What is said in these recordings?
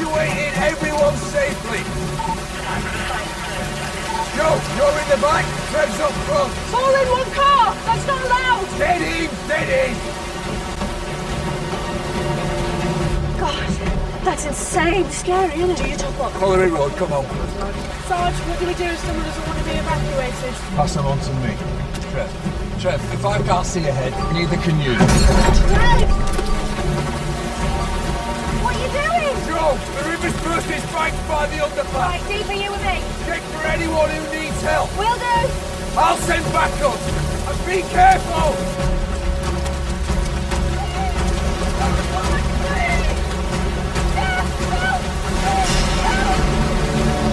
evacuating everyone safely. Joe, you're in the back, Trev's up front. All in one car! That's not allowed! Steady, steady! God, that's insane. Scary, isn't it? Do you top up? Colliery Road, come on. Sarge, what do we do if someone doesn't want to be evacuated? Pass them on to me. Trev, if I can't see ahead, neither can you. Trev! What are you doing? Joe, the river's burst its banks by the underpass. Right, deeper you and me. Check for anyone who needs help. Will do. I'll send backups. And be careful!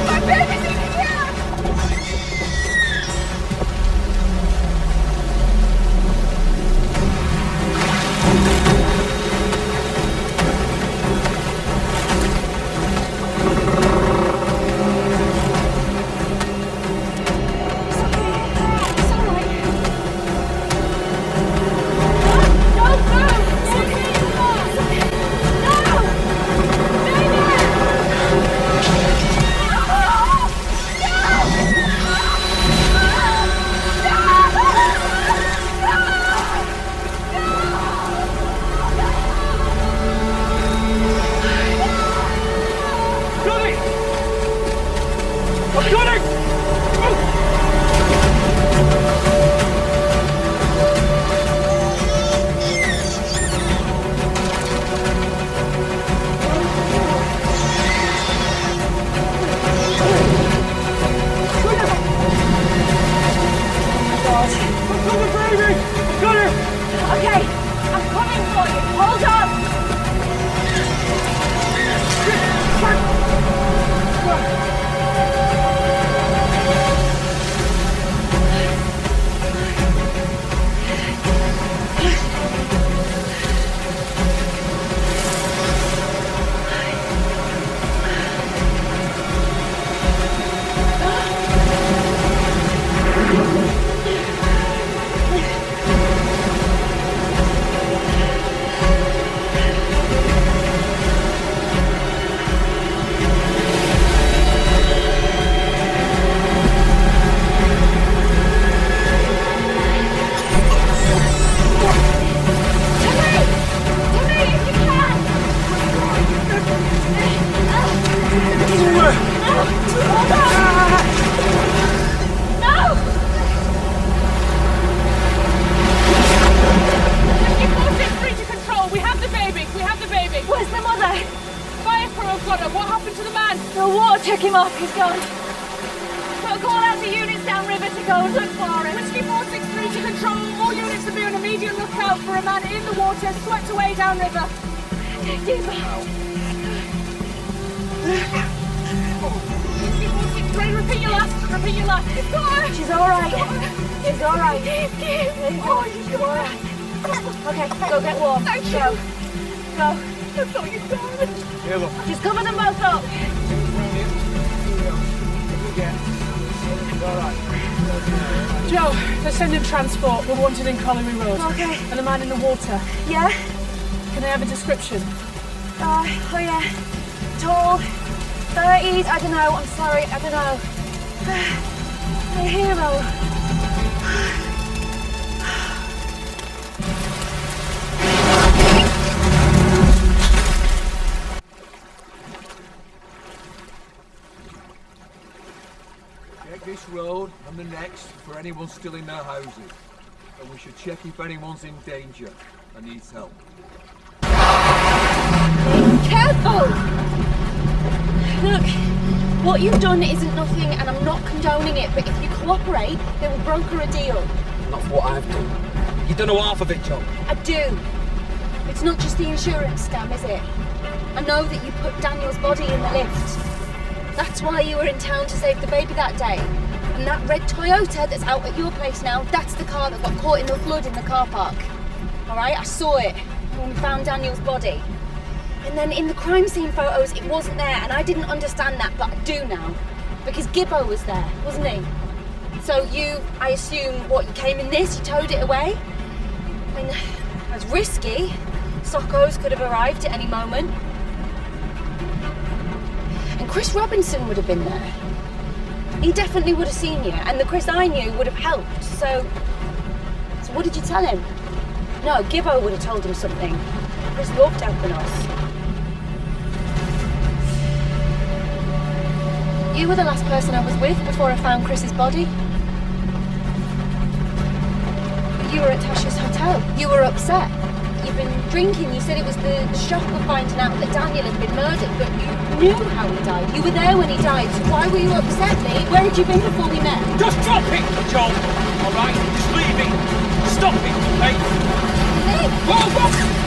My baby's in here! Check him up, he's gone. Put a call out to units downriver to go and look for him. Whiskey 463 to control. All units to be on immediate lookout for a man in the water, swept away downriver. Deeper. Whiskey 463, repeat your last. Repeat your last. He's got her. She's alright. She's alright. Oh, she's alright. Okay, go get warm. Thank you. Go. That's all you've done. Here, look. Just cover them both up. Joe, they're sending transport. We're wanted in Colliery Road. Okay. And a man in the water. Yeah? Can I have a description? Oh yeah. Tall. 30s, I don't know. I'm sorry, I don't know. A hero. Check this road and the next for anyone still in their houses. And we should check if anyone's in danger and needs help. Careful! Look, what you've done isn't nothing and I'm not condoning it, but if you cooperate, they will broker a deal. That's what I've done. You don't know half of it, Joe. I do. It's not just the insurance scam, is it? I know that you put Daniel's body in the lift. That's why you were in town to save the baby that day. And that red Toyota that's out at your place now, that's the car that got caught in the flood in the car park. Alright, I saw it when we found Daniel's body. And then in the crime scene photos, it wasn't there, and I didn't understand that, but I do now. Because Gibbo was there, wasn't he? So you, I assume, you came in this, you towed it away? I mean, it was risky. Sockos could have arrived at any moment. Chris Robinson would have been there. He definitely would have seen you, and the Chris I knew would have helped. So what did you tell him? No, Gibbo would have told him something. Chris loved helping us. You were the last person I was with before I found Chris's body. You were at Tasha's hotel. You were upset. You've been drinking. You said it was the shock of finding out that Daniel had been murdered, but you knew how he died. You were there when he died, so why were you upset, Lee? Where had you been before we met? Just drop it, Joe! Alright? Just leave it! Stop it, hey? Lee! Whoa, whoa!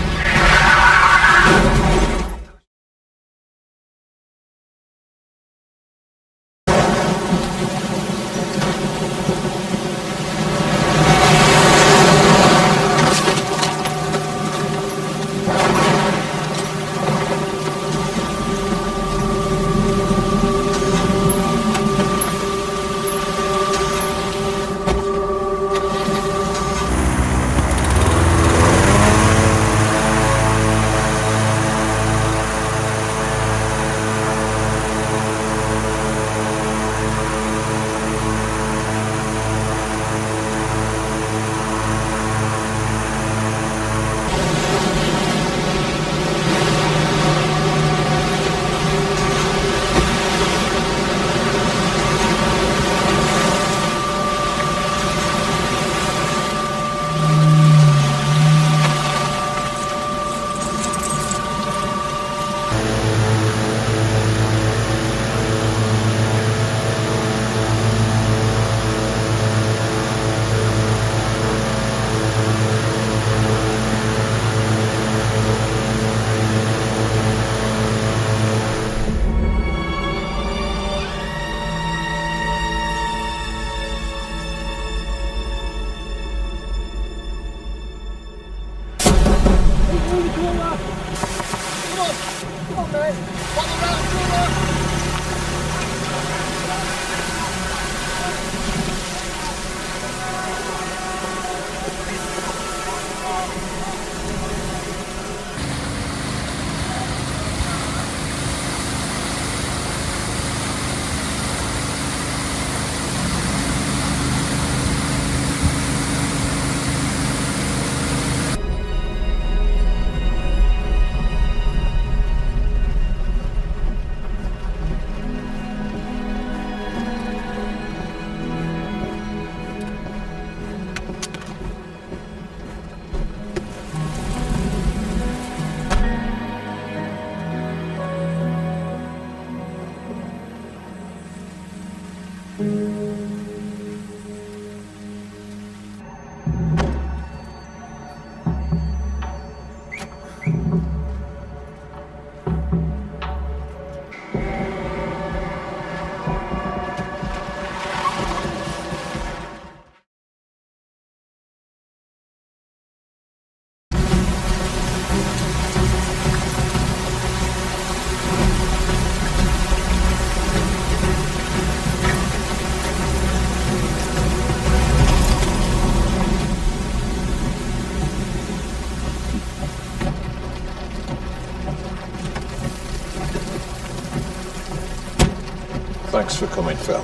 Thanks for coming, Phil.